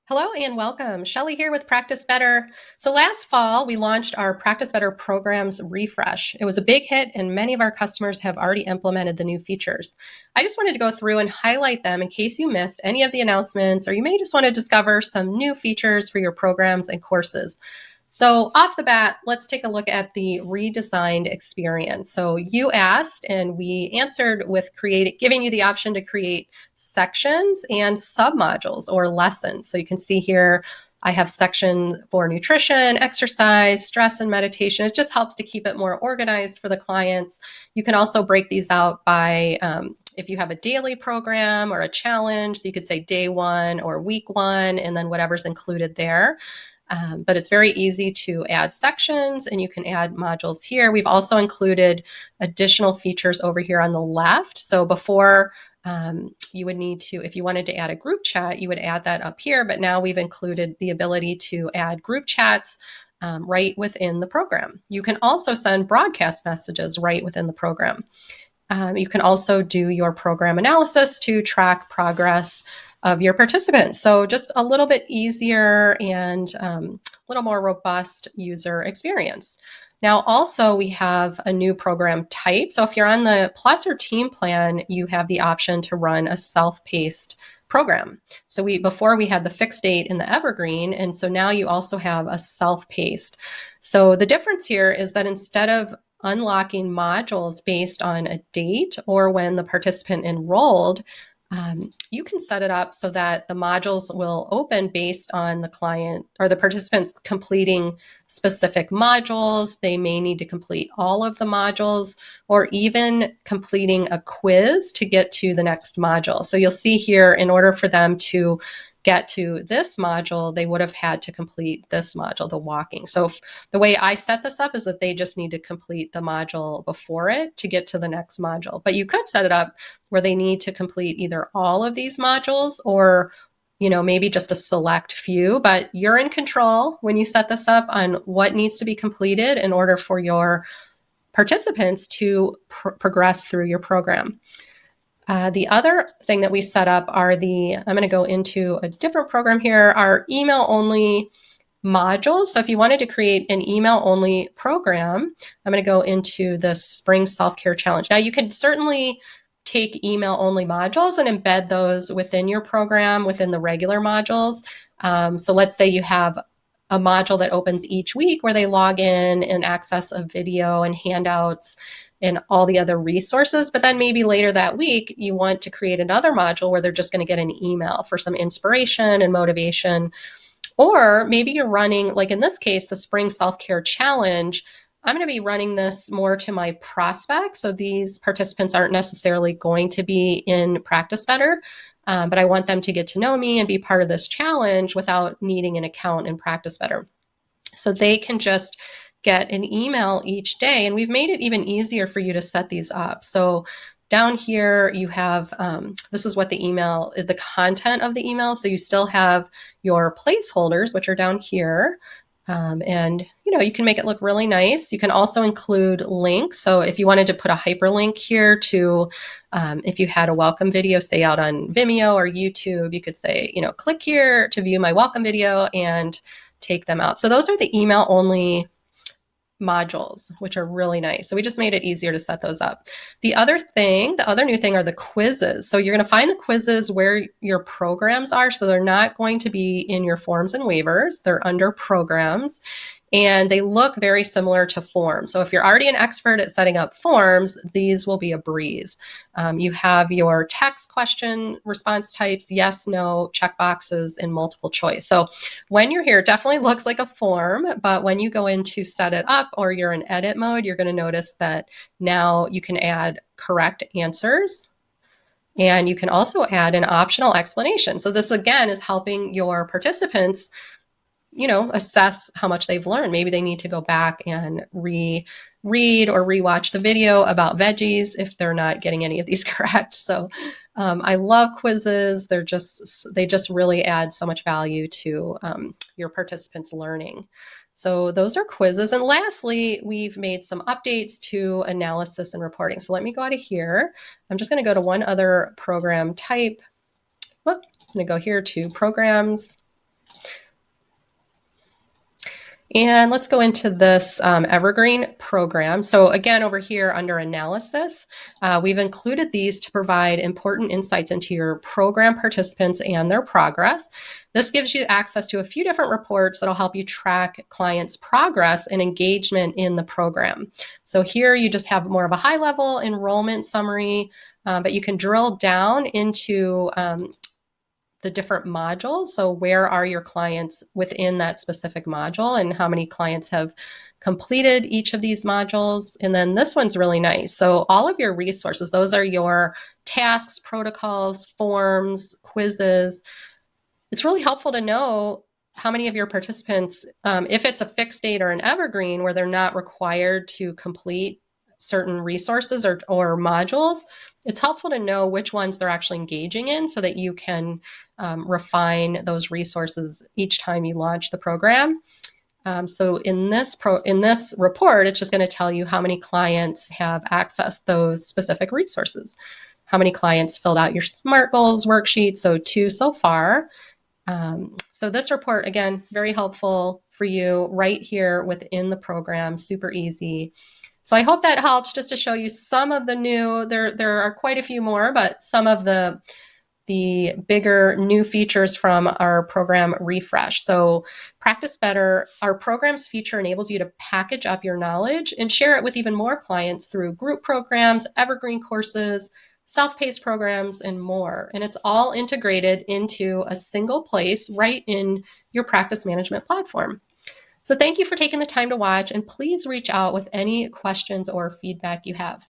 Hello and welcome. Shelley here with Practice Better. So last fall, we launched our Practice Better programs refresh. It was a big hit and many of our customers have already implemented the new features. I just wanted to go through and highlight them in case you missed any of the announcements or you may just want to discover some new features for your programs and courses. So off the bat, let's take a look at the redesigned experience. So you asked and we answered with giving you the option to create sections and submodules or lessons. So you can see here, I have section for nutrition, exercise, stress, and meditation. It just helps to keep it more organized for the clients. You can also break these out by if you have a daily program or a challenge, so you could say day one or week one, and then whatever's included there. But it's very easy to add sections and you can add modules here. We've also included additional features over here on the left. So before you would need to, if you wanted to add a group chat, you would add that up here. But now we've included the ability to add group chats right within the program. You can also send broadcast messages right within the program. You can also do your program analysis to track progress of your participants. So just a little bit easier and a little more robust user experience. Now, also, we have a new program type. So if you're on the Plus or Team plan, you have the option to run a self-paced program. So before we had the fixed date in the Evergreen, and so now you also have a self-paced. So the difference here is that instead of unlocking modules based on a date or when the participant enrolled, you can set it up so that the modules will open based on the client or the participants completing specific modules. They may need to complete all of the modules or even completing a quiz to get to the next module. So you'll see here, in order for them to get to this module, they would have had to complete this module, the walking. So the way I set this up is that they just need to complete the module before it to get to the next module. But you could set it up where they need to complete either all of these modules or maybe just a select few, but you're in control when you set this up on what needs to be completed in order for your participants to progress through your program. The other thing that we set up are I'm going to go into a different program here, our email only modules. So if you wanted to create an email only program, I'm going to go into the Spring Self-Care Challenge. Now you can certainly take email only modules and embed those within your program, within the regular modules. So let's say you have a module that opens each week where they log in and access a video and handouts and all the other resources. But then maybe later that week, you want to create another module where they're just going to get an email for some inspiration and motivation. Or maybe you're running, like in this case, the Spring Self-Care Challenge. I'm going to be running this more to my prospects. So these participants aren't necessarily going to be in Practice Better, but I want them to get to know me and be part of this challenge without needing an account in Practice Better. So they can just get an email each day. And we've made it even easier for you to set these up. So down here, you have, this is what the content of the email. So you still have your placeholders, which are down here. And you can make it look really nice. You can also include links. So if you wanted to put a hyperlink here to, if you had a welcome video, say out on Vimeo or YouTube, you could say, click here to view my welcome video and take them out. So those are the email only modules, which are really nice. So we just made it easier to set those up. The other new thing are the quizzes. So you're going to find the quizzes where your programs are. So they're not going to be in your forms and waivers. They're under programs. And they look very similar to forms. So if you're already an expert at setting up forms, these will be a breeze. You have your text question response types, yes, no, checkboxes, and multiple choice. So when you're here, it definitely looks like a form, but when you go in to set it up or you're in edit mode, you're going to notice that now you can add correct answers. And you can also add an optional explanation. So this, again, is helping your participants assess how much they've learned. Maybe they need to go back and reread or rewatch the video about veggies if they're not getting any of these correct. So I love quizzes. They just really add so much value to your participants' learning. So those are quizzes. And lastly, we've made some updates to analysis and reporting. So let me go out of here. I'm just going to go to one other program type. I'm going to go here to programs. And let's go into this Evergreen program. So again, over here under analysis, we've included these to provide important insights into your program participants and their progress. This gives you access to a few different reports that'll help you track clients' progress and engagement in the program. So here you just have more of a high-level enrollment summary, but you can drill down into the different modules. So where are your clients within that specific module and how many clients have completed each of these modules? And then this one's really nice. So all of your resources, those are your tasks, protocols, forms, quizzes. It's really helpful to know how many of your participants, if it's a fixed date or an evergreen where they're not required to complete certain resources or modules, it's helpful to know which ones they're actually engaging in so that you can refine those resources each time you launch the program. So in this report, it's just going to tell you how many clients have accessed those specific resources, how many clients filled out your SMART goals worksheet, so 2 so far. So this report, again, very helpful for you right here within the program, super easy. So I hope that helps just to show you some of the new, there are quite a few more, but some of the bigger new features from our program refresh. So Practice Better, our program's feature enables you to package up your knowledge and share it with even more clients through group programs, evergreen courses, self-paced programs, and more. And it's all integrated into a single place right in your practice management platform. So thank you for taking the time to watch, and please reach out with any questions or feedback you have.